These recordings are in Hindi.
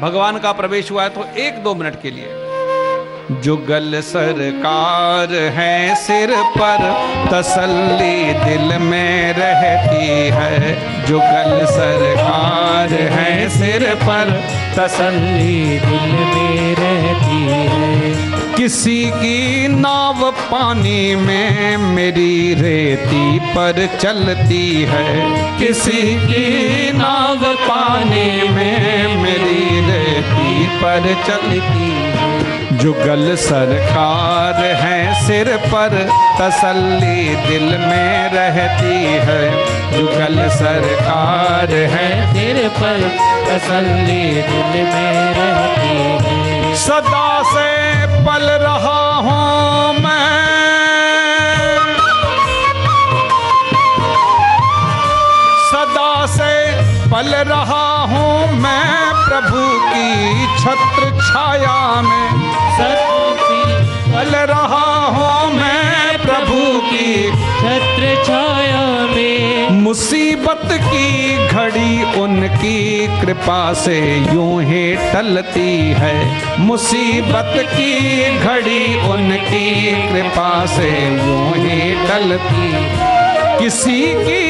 भगवान का प्रवेश हुआ है तो 1-2 मिनट के लिए। जुगल सरकार है सिर पर, तसल्ली दिल में रहती है। जुगल सरकार है सिर पर, तसल्ली दिल में रहती है। किसी की नाव पानी में मेरी रेती पर चलती है। किसी की नाव पानी में मेरी रेती पर चलती है। जुगल सरकार है सिर पर, तसल्ली दिल में रहती है। जुगल सरकार है सिर पर, तसल्ली दिल में रहती है। सदा से पल रहा हूँ मैं, सदा से पल रहा हूँ मैं प्रभु की छत्र छाया में। पल रहा हूँ मैं प्रभु की छत्र छाया में। मुसीबत की घड़ी उनकी कृपा से यूं ही टलती है। मुसीबत की घड़ी उनकी कृपा से यूं ही टलती। किसी की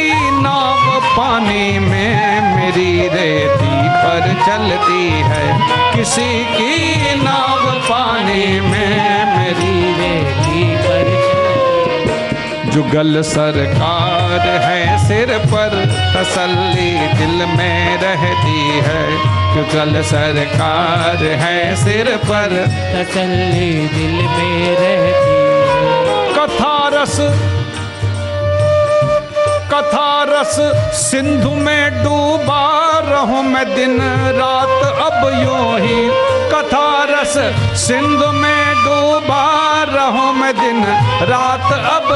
नाव पानी में मेरी रेती पर चलती है। किसी की नाव पानी में मेरी रेती पर चलती है। जुगल सरकार है सिर पर, तसल्ली दिल में रहती है। जुगल सरकार है सिर पर, तसल्ली दिल में रहती है। कथा रस कथा रस सिंधु में डूबा रहूं मैं दिन रात अब यूं ही। कथा रस सिंधु में डूबा रहूं मैं दिन रात अब।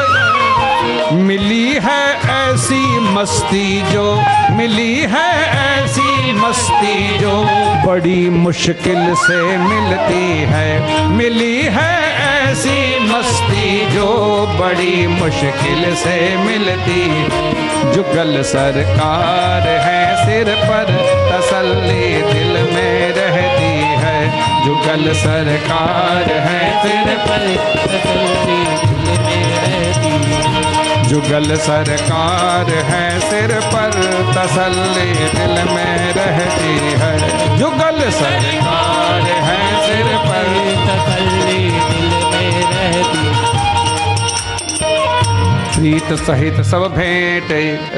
मिली है ऐसी मस्ती जो, मिली है ऐसी मस्ती जो बड़ी मुश्किल से मिलती है। मिली है ऐसी मस्ती जो बड़ी मुश्किल से मिलती। जुगल सरकार है सिर पर, तसल्ली दिल में रहती है। जुगल सरकार है सिर पर, तसल्ली दिल में रहती है। जुगल सरकार है सिर पर, तसल्ली दिल में रहती है। जुगल सरकार है सिर पर, तसल्ली दिल में रहती है। प्रीत सहित सब भेंट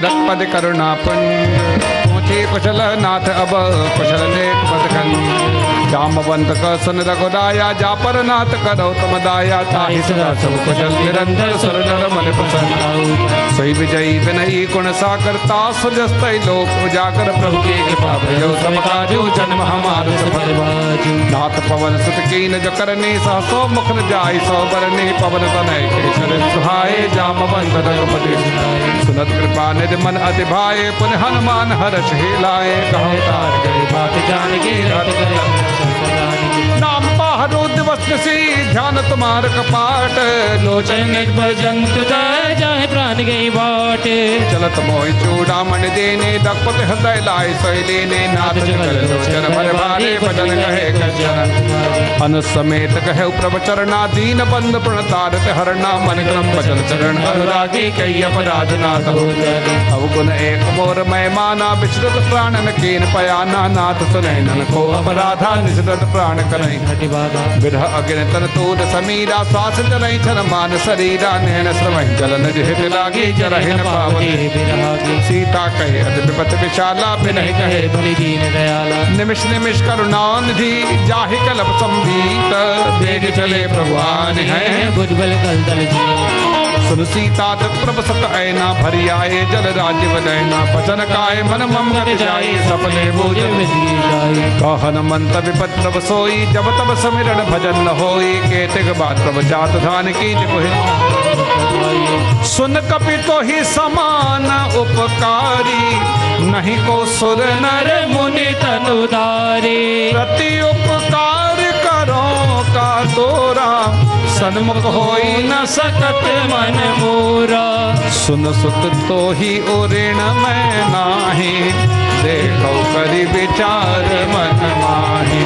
रत्पद करुणा पुंज। पहुँचे कुशल नाथ अब कुशल नेक पदखंड। जामवंत का सुन रघुदाया, जा पर नाथ करो तुम दाया। ताहि सदा सब कुशल निरंतर सुर नर मन प्रसन्न। सोई विजयी विनयी गुण सागर, तास जस्तै लोक उजागर। प्रभु की कृपा भयो सम काजु, जन्म हमार सफल बाजु। नाथ पवन सुत कीन जो करनी, सहसो मुख न जाय सो बरनी। पवन तनय केशर सुहाए, जामवंत रघुपति सुनत कृपा निधि मन अति भाए। पुनः हनुमान हर्ष हिलाए, कहु तार गए बात जान के रट गए। नाम पाहरो दिवस से ध्यान तुम्हार कपाट। लोचन भजन तुझा जाहे प्राण गई बाट। चलत मोहि चूड़ामणि देने, दक्षपत हृदय लाय सोई लेने। नाथ जुगल लोचन भर भारे, भजन कहे गजन। अनुसमेत कहे प्रभ चरणा, दीन बंद प्रणतारत हरणा। मन क्रम वचन चरण अनुरागी, कई अपराध नाथ हो जागे। अवगुण एक मोर मैं माना, विश्रुत प्राणन कीन पयाना। नाथ सुनहि नन को अपराधा, निजरत प्राण कनहि घटि बाधा। विरह अग्नि तन तूर समीरा, श्वास जलहि छन मान शरीरा। नैन श्रवहि जलन जिहित लागी, जरहि न पावति विरहागी। सीता कहे अति विपत विशाला, बिनहि कहे बलि दीन दयाला। निमिष निमिष करुणा निधि, जाहि कलप संबीत। वेग चले प्रभु आन है, भुजबल कल तल जी। सुन सीता प्रभ सत ऐना, भरी आए जल राज्य वदैना। बचन काय मन मम गति जाई, सपने बोझ कहन मंत विपत प्रभ सोई। जब तब समिरण भजन न होई, केतिक बात प्रभ जात धान की सुन कपि तो ही समान उपकारी। नहीं को सुर नर मुनि तनुधारी। प्रति उपकार करो का तोरा, सन्मुख होई न सकत मन मोरा। सुन सुत तो ही ओ ऋण मैं नाही, देखो करी विचार मन माही।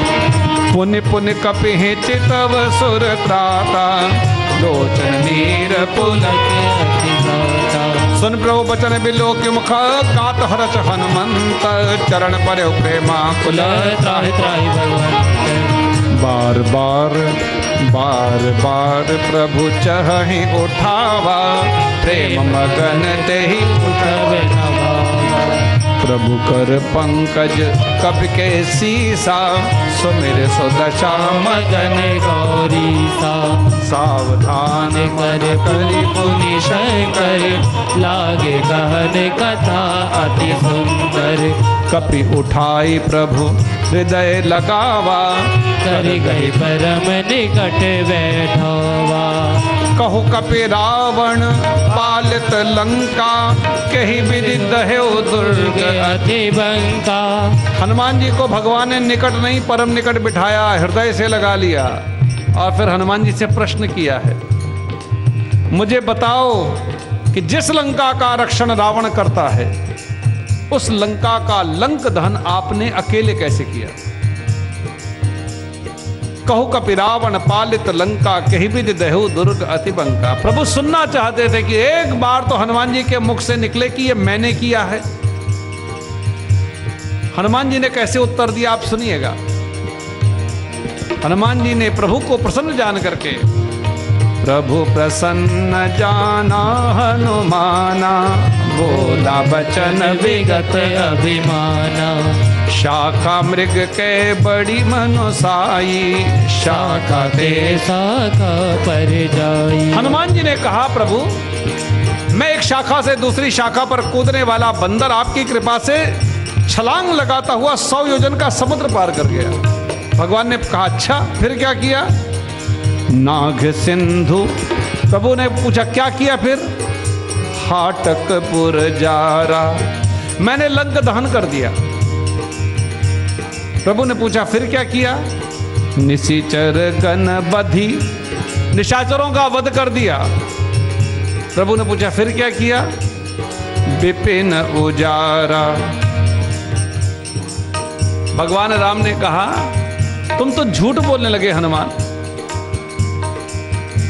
पुनि पुनि कपिहि चितव सुर त्राता लोचन नीर पुलक अति गाता। सुन प्रभु बचन बिलोक मुख गात हरच हनुमंत चरण पर प्रेमा कुल त्राहि त्राहि भगवंत। बार बार बार बार प्रभु चहि उठावा प्रेम मगन तेहि उठवे नवावा। प्रभु कर पंकज कपि के सीसा सुमिर सुदशा मगन गौरी सा। सावधान कर पुनि पुनि शंकर लागे कहन कथा अति सुंदर। कपि उठाई प्रभु हृदय लगावा कर गई परम निकट बैठावा। कहु कपि रावण पालित लंका कही विधि दहेउ दुर्ग अति बंका। हनुमान जी को भगवान ने निकट नहीं परम निकट बिठाया, हृदय से लगा लिया और फिर हनुमान जी से प्रश्न किया है, मुझे बताओ कि जिस लंका का रक्षण रावण करता है उस लंका का लंक दहन आपने अकेले कैसे किया। कहु कपि रावण पालित लंका कही विधि दहेउ दुर्ग अति बंका। प्रभु सुनना चाहते थे कि एक बार तो हनुमान जी के मुख से निकले कि ये मैंने किया है। हनुमान जी ने कैसे उत्तर दिया आप सुनिएगा। हनुमान जी ने प्रभु को प्रसन्न जान करके, प्रभु प्रसन्न जाना हनुमाना बोला बचन विगत अभिमाना। शाखा मृग के बड़ी मनुसाई शाखा ते शाखा पर जाई। हनुमान जी ने कहा, प्रभु मैं एक शाखा से दूसरी शाखा पर कूदने वाला बंदर आपकी कृपा से छलांग लगाता हुआ 100 योजन का समुद्र पार कर गया। भगवान ने कहा अच्छा फिर क्या किया। नाग सिंधु, प्रभु ने पूछा क्या किया फिर। हाटकपुर जारा, मैंने लंक दहन कर दिया। प्रभु ने पूछा फिर क्या किया। निशिचर गण बधी, निशाचरों का वध कर दिया। प्रभु ने पूछा फिर क्या किया। विपिन उजारा, भगवान राम ने कहा तुम तो झूठ बोलने लगे हनुमान।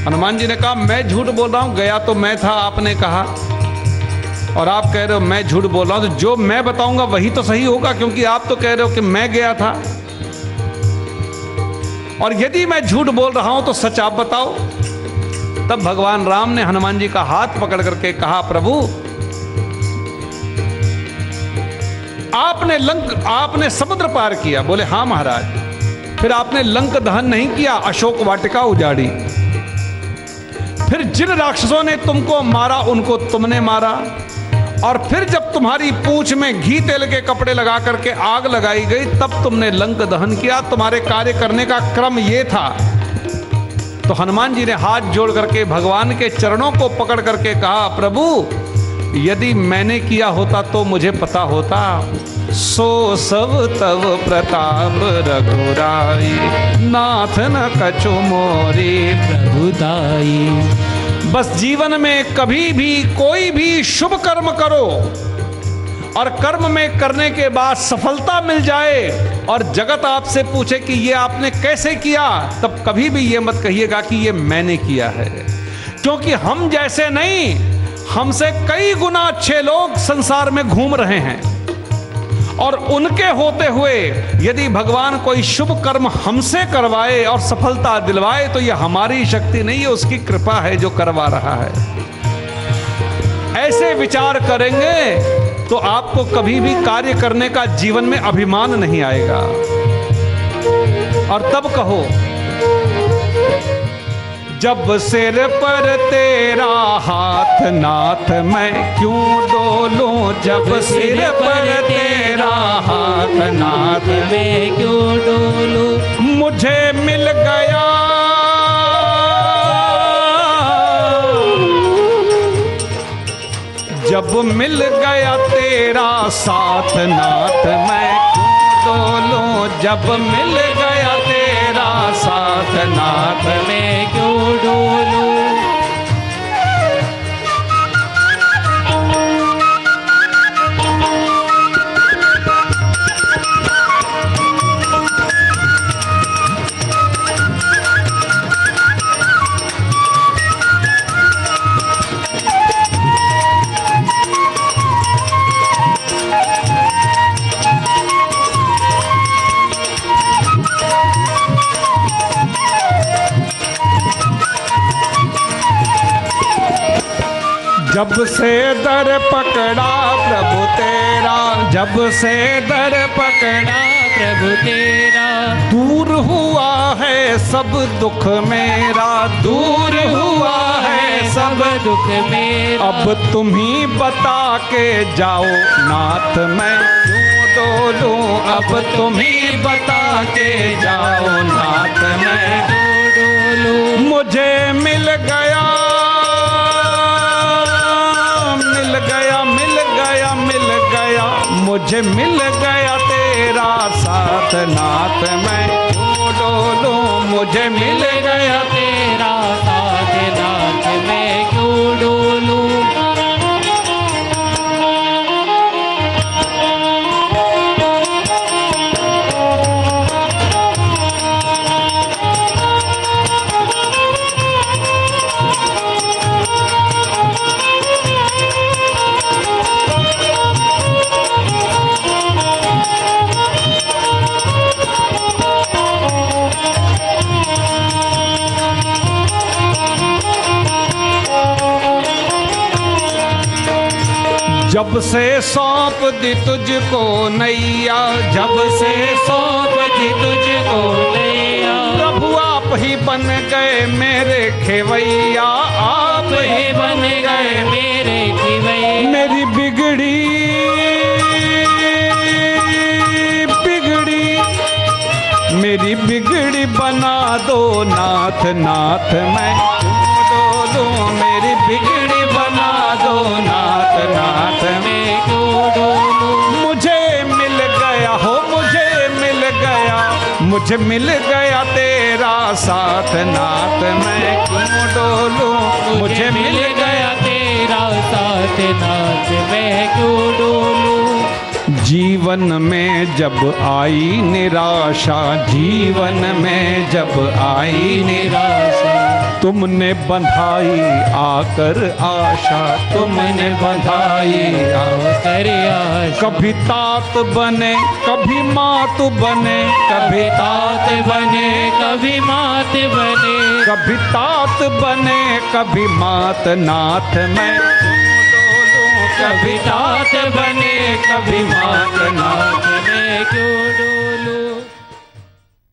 हनुमान जी ने कहा मैं झूठ बोल रहा हूं, गया तो मैं था आपने कहा, और आप कह रहे हो मैं झूठ बोल रहा हूं। तो जो मैं बताऊंगा वही तो सही होगा, क्योंकि आप तो कह रहे हो कि मैं गया था। और यदि मैं झूठ बोल रहा हूं तो सच आप बताओ। तब भगवान राम ने हनुमान जी का हाथ पकड़ करके कहा प्रभु आपने समुद्र पार किया। बोले हाँ महाराज। फिर आपने लंक दहन नहीं किया, अशोक वाटिका उजाड़ी। फिर जिन राक्षसों ने तुमको मारा उनको तुमने मारा। और फिर जब तुम्हारी पूंछ में घी तेल के कपड़े लगा करके आग लगाई गई तब तुमने लंक दहन किया। तुम्हारे कार्य करने का क्रम ये था। तो हनुमान जी ने हाथ जोड़ करके भगवान के चरणों को पकड़ करके कहा प्रभु यदि मैंने किया होता तो मुझे पता होता। सो सब तव प्रताप रघुराई नाथ न कछु मोरी प्रभुदाई। बस जीवन में कभी भी कोई भी शुभ कर्म करो और कर्म में करने के बाद सफलता मिल जाए और जगत आपसे पूछे कि ये आपने कैसे किया, तब कभी भी ये मत कहिएगा कि ये मैंने किया है। क्योंकि हम जैसे नहीं, हमसे कई गुना अच्छे लोग संसार में घूम रहे हैं और उनके होते हुए यदि भगवान कोई शुभ कर्म हमसे करवाए और सफलता दिलवाए तो यह हमारी शक्ति नहीं है, उसकी कृपा है जो करवा रहा है। ऐसे विचार करेंगे तो आपको कभी भी कार्य करने का जीवन में अभिमान नहीं आएगा। और तब कहो जब सिर पर तेरा हाथ नाथ मैं क्यों डोलूं। जब सिर पर तेरा हाथ नाथ मैं क्यों डोलूं। मुझे मिल गया जब मिल गया तेरा साथ नाथ मैं क्यों डोलूं। जब मिल गया तेरा साथ नाथ मैं क्यों डोलूं। जब से दर पकड़ा प्रभु तेरा, जब से दर पकड़ा प्रभु तेरा, दूर हुआ है सब दुख मेरा, दूर हुआ है सब दुख मेरा। अब तुम ही बता के जाओ नाथ मैं क्यों डोलूं, अब तुम ही बता के जाओ नाथ मैं डोलूं। मुझे मिल गया, मिल गया, मिल गया, मिल गया, मुझे मिल गया तेरा साथ नाथ मैं क्यों डोलूं, मुझे मिल गया तेरा साथ नाथ मैं क्यों डोलूं। जब से सौंप दी तुझको नैया, जब से सौंप दी तुझको नैया, प्रभु आप ही बन गए मेरे खेवैया, आप ही बन गए मेरे खिवैया। मेरी बिगड़ी बिगड़ी, मेरी बिगड़ी बना दो नाथ नाथ मैं क्यों डोलूं, मेरी बिगड़ी बना दो नाथ नाथ मैं क्यों डोलूं। मुझे मिल गया हो, मुझे मिल गया, मुझे मिल गया तेरा साथ नाथ मैं क्यों डोलूं, मुझे मिल गया तेरा साथ नाथ मैं क्यों डोलूं। जीवन में जब आई निराशा, जीवन में जब आई निराशा, तुमने बंधाई आकर आशा, तुमने बंधाई आकर आशा। कभी तात बने कभी मात बने, कभी तात बने कभी मात बने, कभी तात बने कभी मात नाथ मैं कभी तात बने कभी मात नाथ मैं क्यों डोलूं।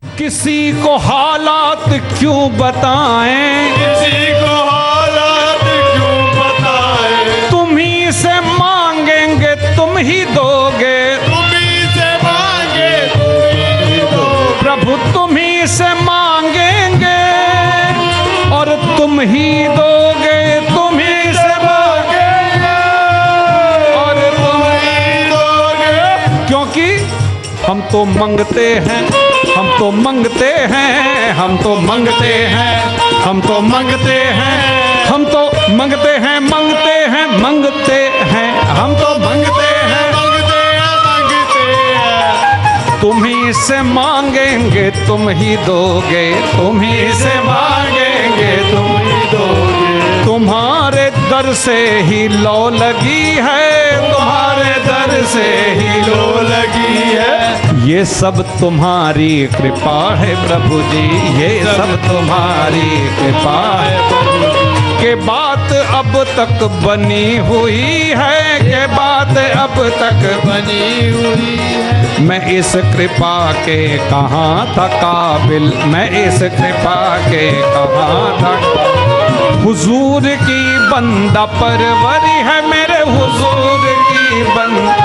किसी को हालात क्यों बताएं, किसी को हालात क्यों बताए, तुम ही से मांगेंगे तुम ही दोगे, तुम्ही से मांगे तुम ही दो, प्रभु तुम ही से मांगेंगे और तुम ही दोगे, तुम ही से मांगेंगे और तुम ही दोगे, क्योंकि हम तो मंगते हैं, हम तो मंगते हैं, हम तो मंगते हैं, हम तो मंगते हैं, हम तो मंगते हैं, मंगते हैं, मंगते हैं, हम तो मंगते हैं, मांगते हैं, मांगते हैं। तुम ही से मांगेंगे तुम ही दोगे, तुम ही से मांगेंगे तुम ही दोगे, तुम्हारे दर से ही लो लगी है, तुम्हारे दर से ही लो लगी है, ये सब तुम्हारी कृपा है प्रभु जी, ये सब तुम्हारी कृपा है प्रभु जी, के बात अब तक बनी हुई है, के बात अब तक बनी हुई है। मैं इस कृपा के कहाँ था काबिल, मैं इस कृपा के कहाँ था, हुजूर की बंदा परवरी है मेरे हुजूर की बंदा,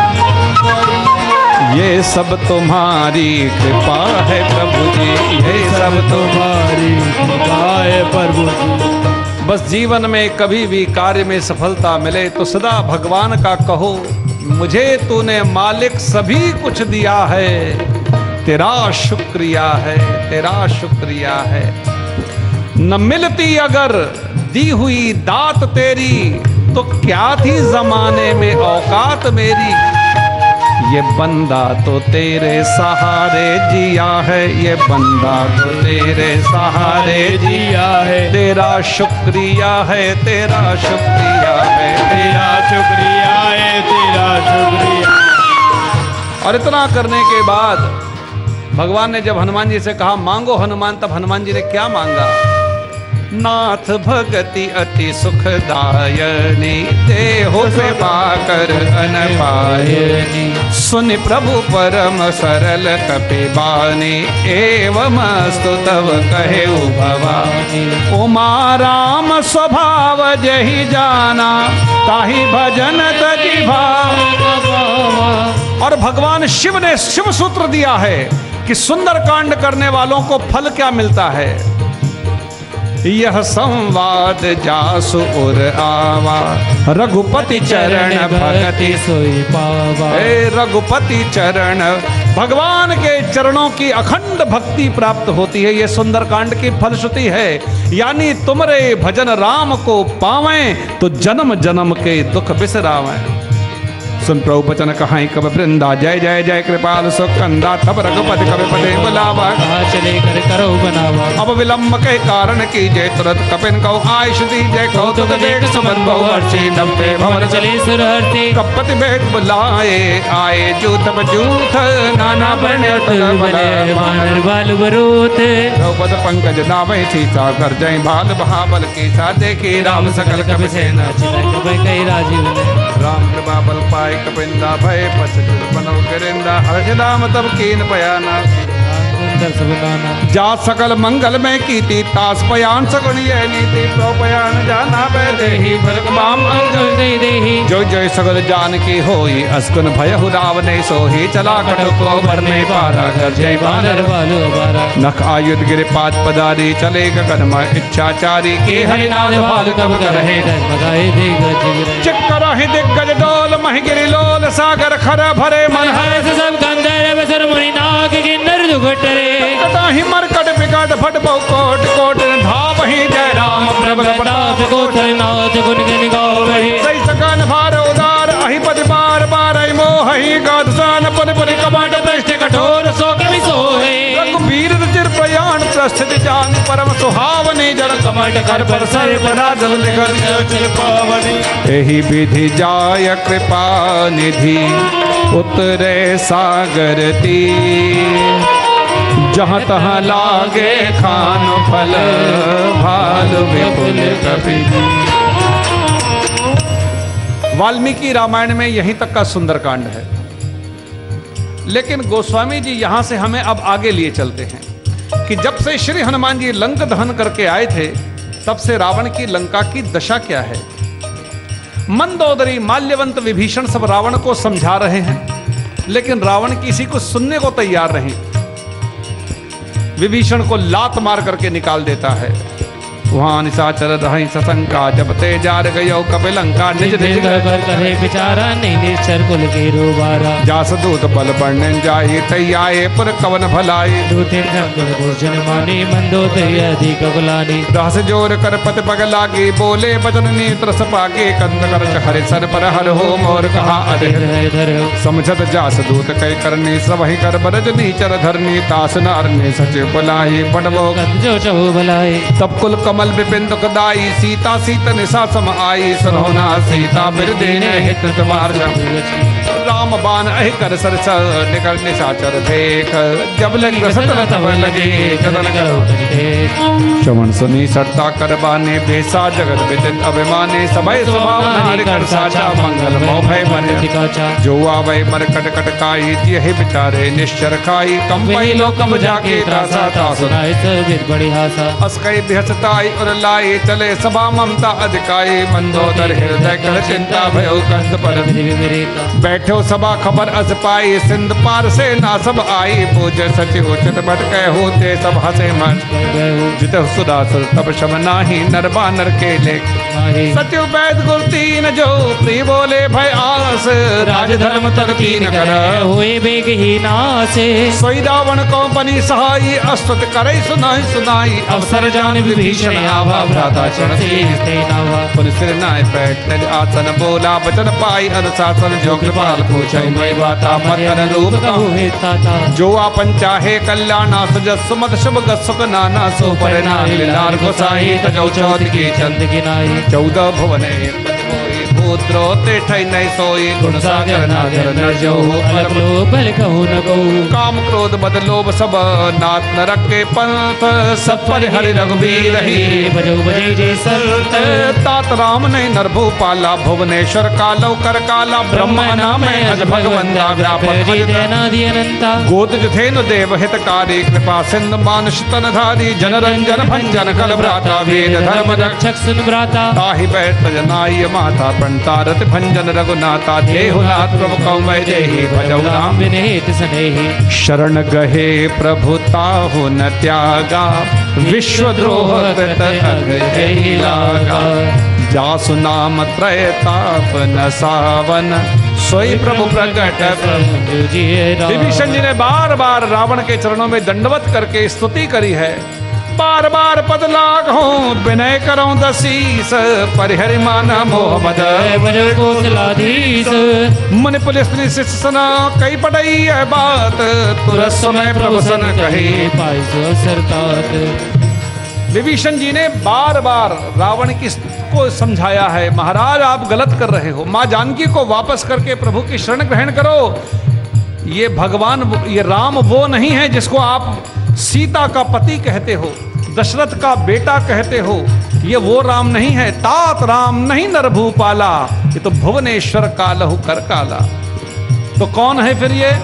ये सब तुम्हारी कृपा है प्रभु जी, ये सब तुम्हारी कृपा है प्रभु जी। बस जीवन में कभी भी कार्य में सफलता मिले तो सदा भगवान का कहो, मुझे तूने मालिक सभी कुछ दिया है, तेरा शुक्रिया है, तेरा शुक्रिया है। न मिलती अगर दी हुई दात तेरी तो क्या थी जमाने में औकात मेरी, ये बंदा तो तेरे सहारे जिया है, ये बंदा तो तेरे सहारे जिया है, तेरा शुक्रिया है, तेरा शुक्रिया है, तेरा शुक्रिया है, तेरा शुक्रिया। और इतना करने के बाद भगवान ने जब हनुमान जी से कहा मांगो हनुमान, तब हनुमान जी ने क्या मांगा, नाथ भगति अति सुखदायनी, देहो कृपा कर अनपायनी। सुन प्रभु परम सरल कपिबानी, एवं स्तुतव कहे भवानी। उमा राम स्वभाव जहि जाना, ताहि भजन तजि भावा। और भगवान शिव ने शिव सूत्र दिया है कि सुंदर कांड करने वालों को फल क्या मिलता है। यह संवाद जासु उर आवा, रघुपति चरण भगति सोई पावा। रघुपति चरण, भगवान के चरणों की अखंड भक्ति प्राप्त होती है। यह सुंदर कांड की फलश्रुति है। यानी तुमरे भजन राम को पावें तो जन्म जन्म के दुख बिसरावें। सुन प्रभु बचन कहाई कब वृंदा, जय जय जय कृपाल सुकंदा। तब रघुपति कवि पदे बुलावा, चले कर करो बनावा। अब विलंब के कारण की जय, तुरंत कपिन को आयुष दी जय। कौतुक देख सुमन बहुवर्षी, नब्बे भवन चले सुरहर्षि। कपति भेद बुलाए, आए जूथ बजूथ, नाना बरनत बलय वानर बाल बरूथ। द्रौपद पंकज नावै सीता, कर जय भाल बहाबल की सा। देखी राम सकल कपि सेना, कई राजीव राम कृपा बल पाए कपिंदा। भय पछत बनौ गरिंदा, हर्ष राम तब कीन पयाना। जा सकल मंगल में कीती, तास पयान सगुन यह नीति। प्रोपयान जाना बैदेही, भरक माम अंगल देही। जो जय सगल जान की होई, अस्कुन भयहु रावने सोही। चला कटको भरने पारा, कर जय बानर बालो बारा। नख आयुध गिर पात पदारी, चले गगन में इच्छाचारी। के हरिनाथ भाल कब करहे, चिक्कर ही दिग्गज डोल। महि गिरि लोल, सागर खर भरे मन है। सब गंधर्व सर मुनि नाग किन्नर दुघटरे। कटाहि मरकट विकट फट बहु कोट कोट। धाव ही जय राम प्रबल प्रताप, गोचरनाथ गुण गण गावै। सही सकन भार उदार, अहि पद बार बार मोहि। गादसान पद पद कपट, पृष्ठ कठोर सो कवि सोहे। रघुबीर चिर प्रयाण प्रस्थित जान, परम सुहावनी। जल कमट कर पर सर बना जल निगल पावनी। एहि विधि जाय कृपा निधि, उतरे सागर तीर। जहाँ तहाँ लागे खान फल, भाल विपुल कपि। वाल्मीकि रामायण में यहीं तक का सुंदरकांड है। लेकिन गोस्वामी जी यहां से हमें अब आगे लिए चलते हैं कि जब से श्री हनुमान जी लंक दहन करके आए थे, तब से रावण की लंका की दशा क्या है। मंदोदरी, माल्यवंत, विभीषण सब रावण को समझा रहे हैं, लेकिन रावण किसी को सुनने को तैयार नहीं। विभीषण को लात मार करके निकाल देता है। वहां निशाचर रहि सशंका, जब ते जार गयो कपिलंका। निज निज कर कहे विचारा, नहीं निश्चर कुल के रोबारा। जास दूत बल बढ़ने जाई, तैयाए पुर कवन भलाई। दूते शंकर भूषण मानी, मंदोदरी अधिक बलानी। दास जोर कर पति पग लागी, बोले बचन नेत्र सपागे। कंद कर हरि सर पर हर हो, मोर कहा अधर। समझत जास दूत कई करनी, सबहि कर बरज नीचर धरनी। तास नारने सचिव बुलाई, पटवो जो चहु भलाई। तब कुल कमल विपिन दुखदाई, सीता सीत निशा सम आई। सुनौना सीता बिरदेने हित तुम्हार। राम बाण अहि कर सरस, निकल निशाचर देख। जब लग रसत तब लगे, जदन करो चमन सुनी सट्टा करबाने। बेसा जगत विदित अभिमाने, समय स्वभाव नारी कर साचा। मंगल मोह भय मन जो आवे, मर कट कट काई। यही बिचारे निश्चर खाई, कम पई लोकम जाके त्रासा। तासु बड़ी हासा, अस्कई बिहसताई और लाई। चले सभा ममता अधिकाई, मंदोदर हृदय कर चिंता। भयो कंद पर बैठो सभा खबर अस पाई। सिंध पार से ना सब आई, पूज सचिव चित भट कह होते। सब हंसे मन जित सुदासुर, तब शम नाही। नर बानर के लेख सचिव वैद गुर तीन, जो प्रिय बोले भय आस। राजधर्म तर तीन कर, हुए बेग ही नासे। सोई रावण को बनी सहाई, अस्तुत करे सुनाई सुनाई। अवसर जान विभीषण आवा, भ्राता चरण पुन सिर नाय बैठ। आसन बोला बचन पाई, अनुशासन जो कृपाल पूछै। मैं बाता मत रूप कहूँ, जो आपन चाहे कल्याणा। सुजस सुमत शुभ सुख नाना, सो परिणाम लीलार गोसाई। तजौ चौथ की चंद गिनाई, 14 भुवन द्रोते ठई नहीं सोई गुण सागर नागर न जो अलग लोभ बल कहूँ न कहूँ। काम क्रोध मद लोभ सब नाथ नरक के पंथ सब पर हरि रघुबीर ही भजो भजे जय संत। तात राम ने नर भूपाला भुवनेश्वर कालो कर काला ब्रह्म नाम अज भगवंता व्यापक अनादि अनंता। गोद धेनु देव हितकारी कृपा सिंधु मानुष तन धारी जन रंजन भंजन कल भ्राता वेद धर्म रक्षक सुन भ्राता। ताहि बैठ जनाय माता पंतारत भंजन रघुनाथा देहुनाथ प्रभु कौ देहि भजौ राम विनेत स्नेहि। शरण गहे प्रभु ताहु न त्यागा विश्वद्रोह कृत अघ जहि लागा जासु नाम त्रयताप न सावन सोई प्रभु प्रकट विभीषण जी ने बार बार रावण के चरणों में दंडवत करके स्तुति करी है। बार बार पद लाग हो विनय करो दसीस परिहरि माना मोह मद मन पुलिस शिष्य सना कई पटई है बात तुरंत समय प्रभु सन कही विभीषण जी ने बार बार रावण की को समझाया है, महाराज आप गलत कर रहे हो, माँ जानकी को वापस करके प्रभु की शरण ग्रहण करो। ये भगवान ये राम वो नहीं है जिसको आप सीता का पति कहते हो, दशरथ का बेटा कहते हो, ये वो राम नहीं है। तात राम नहीं नर भूपाला, ये तो भुवनेश्वर कालहु कर काला। तो कौन है फिर ये?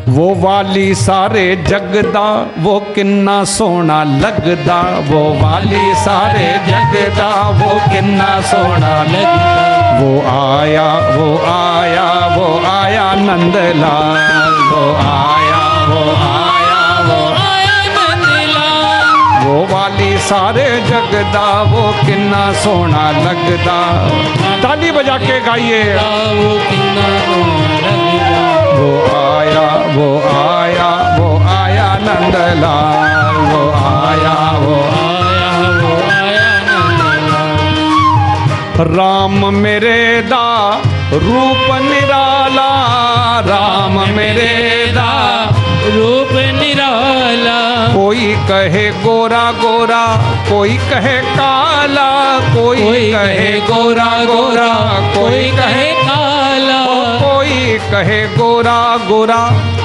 वो वाली सारे जगदा वो किन्ना सोना लगदा, वो वाली सारे जगदा वो किन्ना सोना लगदा। वो आया वो आया वो आया नंदलाल, वो आया वो आया वो आया नंदलाल। वो वाली सारे जगदा वो किन्ना सोना लगदा। ताली बजा के गाइए। वो आया वो आया वो आया नंदलाल, वो आया वो आया वो आया नंदलाल। राम मेरे दा रूप निराला, राम मेरे दा रूप निराला। कोई कहे गोरा गोरा कोई कहे काला, कोई कहे गोरा गोरा कोई कहे काला। कोई कहे गोरा गोरा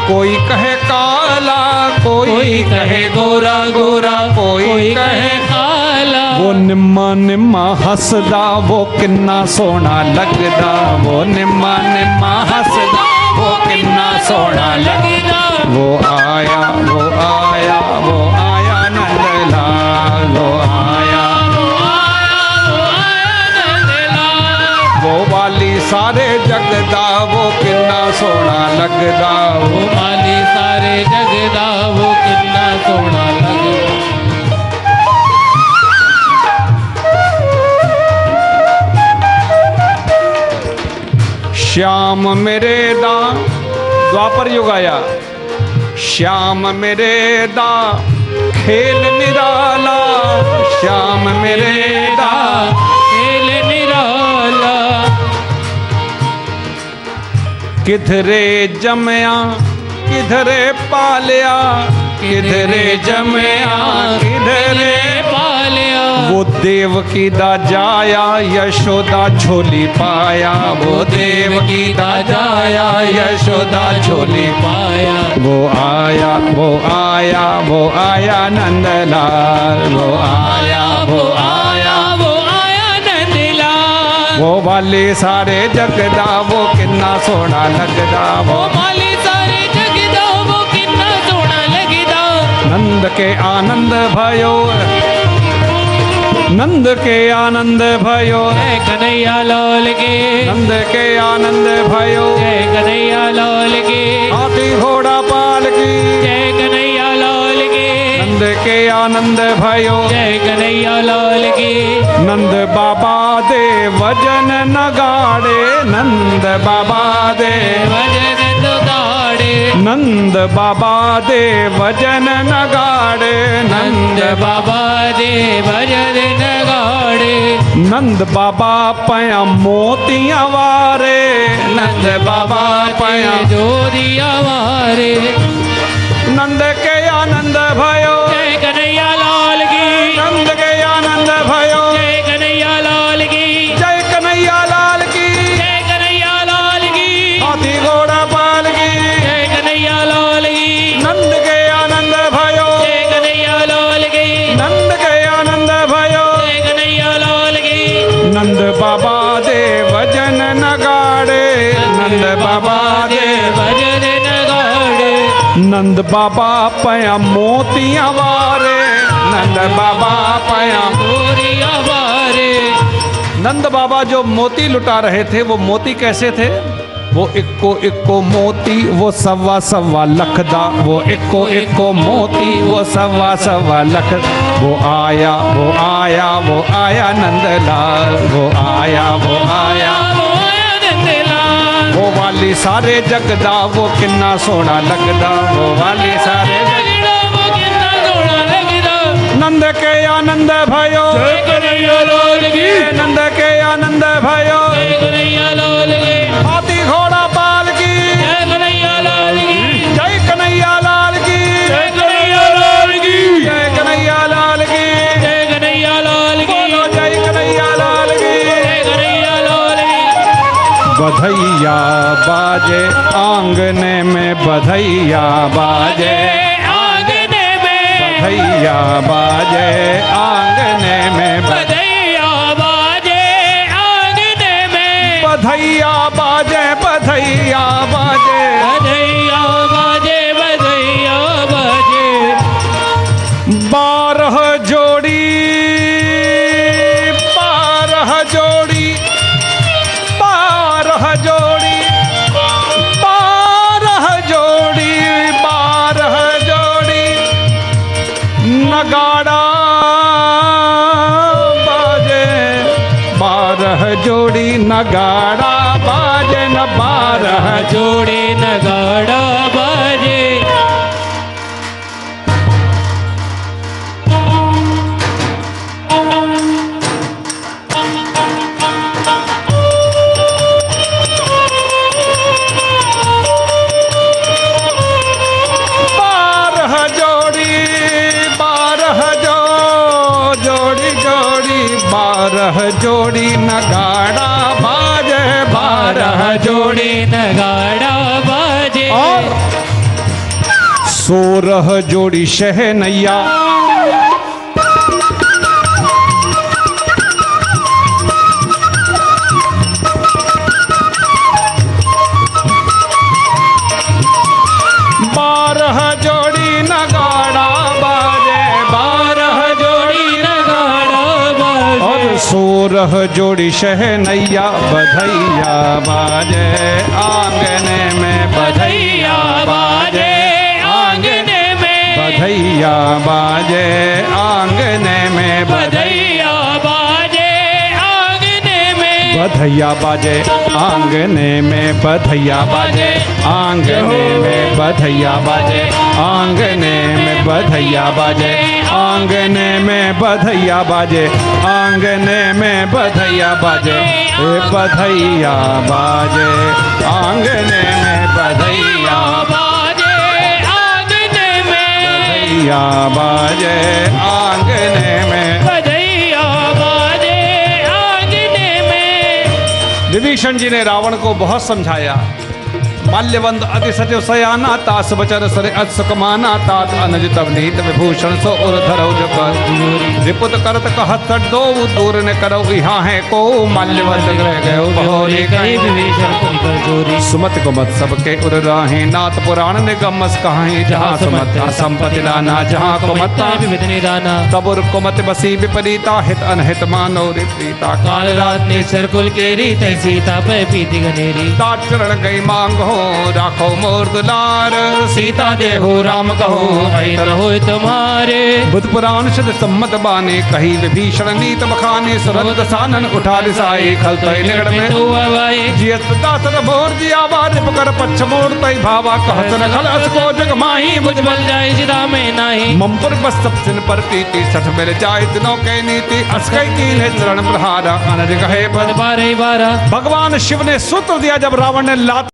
कोई कहे काला, कोई कहे गोरा गोरा कोई कहे काला। वो निम्मा निम्मा हसदा वो किन्ना सोना लगदा, वो निम्मा निम्मा हसदा वो किन्ना सोना लगदा। वो आया वो आया वो आया नंदलाल, वो आया वो आया वो आया नंदलाल। वो वाली सारे जगदा वो किन्ना सोना लगदा, वो वाली सारे जगदा वो किन्ना सोना लगदा। श्याम मेरे दा द्वापर युग आया। श्याम मेरे दा खेल निराला, श्याम मेरे दा खेल निराला। किधरे जमया किधरे पालिया, किधरे जमया किधरे पालिया। वो देव की दा जाया यशोदा झोली पाया, वो देव की दा जाया यशोदा झोली पाया। वो आया वो आया वो आया नंदलाल, वो आया वो आया वो आया नंदलाल। वो वाले सारे जगदा वो किन्ना सोना लगदा, वो वाले सारे जगदा वो किन्ना सोना लगदा। नंद के आनंद भयो, नंद के आनंद भयो, जय कन्हैया लाल के। नंद के आनंद भयो, जय कन्हैया लाल के। हाथी घोड़ा पाल की, जय कन्हैया लाल के। नंद के आनंद भयो, जय कन्हैया लाल के। नंद बाबा दे वजन नगाड़े, नंद बाबा दे वजन नगाड़े। नंद बाबा दे वजन नगाड़े, नंद बाबा दे वजन नगाड़े। नंद बाबा पया मोतियां वारे, नंद बाबा पया जोदिया वारे। नंद के आनंद भयो, जय कन्हैया लाल की। नंद के आनंद भयो, जय कन्हैया लाल की। जय कन्हैया बाबा जे भजन नगाड़े नंद बाबा पया मोतियां वारे नंद बाबा पया गोरिया बारे नंद बाबा जो मोती लुटा रहे थे वो मोती कैसे थे वो इक्को मोती वो सवा सवा लख दा वो इक्को मोती वो सवा लख वो आया नंदलाल वो आया नंदलाल वो वाली सारे जगदा वो किन्ना सोना लगदा वो वाली सारे लगड़ा वो कितना सोना लगदा नंद के आनंद भयो जय कन्हैया लाल की नंद के आनंद भयो जय कन्हैया लाल की हाथी घोड़ा पाल की जय कन्हैया लाल की जय कन्हैया लाल की जय कन्हैया लाल की जय कन्हैया लाल की जय कन्हैया लाल की बोलो जय कन्हैया लाल की जय कन्हैया लाल की बधैया बाजे आंगने में बधैया बाजे आंगने में बधैया बाजे आंगने में बधैया बाजे आंगने में बधैया बाजे बधैया बाजे बधैया बाजे बधैया बाजे 12 जोड़ी 12 जोड़ी 12 जोड़ी 12 जोड़ी 12 जोड़ी नगाड़ा बाजे 12 जोड़ी नगाड़ा बाजे न 12 जोड़े नगाड़ा बाजे जोड़ी नगाड़ा बाजे 12 जोड़े नगाड़ा बाजे और 16 जोड़ी शहनैया सोरह जोड़ी शहनैया बधैया बाजे आंगने में बधैया बाजे आंगने में बधैया बाजे आंगने में बधैया बाजे आंगने में बधैया बाजे आंगने में बधैया बाजे आंगने में बधैया बाजे आंगने में बधैया बाजे आंगने में बधैया बाजे आंगने में बधैया बाजे ए बधैया बाजे आंगने में बधैया बाजे आंगने में बधैया बाजे आंगने में बधैया बाजे आंगने में। विभीषण जी ने रावण को बहुत समझाया। माल्यवंत अति सचिव सयाना तास बचर सरे असुकमाना तात अनज तब नीत विभूषण सो उर धरौ जगत रिपुत करत कहत दो दूर ने करो यहाँ है को माल्यवंत ग्रह गयो बहोरी कहीं विभीषण को निकल जोरी सुमत गुमत सबके उर राहे नाथ पुराण ने गमस कहाई जहाँ सुमत संपत्ति दाना जहाँ कुमत्ता विविध निदाना तबुर कुमत बसी विपरीता हित अनहित मानो रिप्रीता काल रात ने सरकुल केरी तय सीता पे पीती गनेरी तात चरण गई मांग हो राखो मोर दुलार सीता देहो राम कहो ऐ रहो तुम्हारे बुध पुराण शत सम्मत बाने कही विभीषण नीत बखाने सुरत सानन उठा दिसाई खलतई निगड़ में तो आवाए जियत दासर भोर दिया बार पकर पच्छ मोर तई भावा कहत न खल अस को जग माही मुझ बल जाए जिदा में नाही ममपुर बस सब सिन पर प्रीति सठ मिल जाए तिनो के नीति अस्कई कीन है चरण प्रहारा अनज कहे पद बारह भगवान शिव ने सूत्र दिया जब रावण ने लात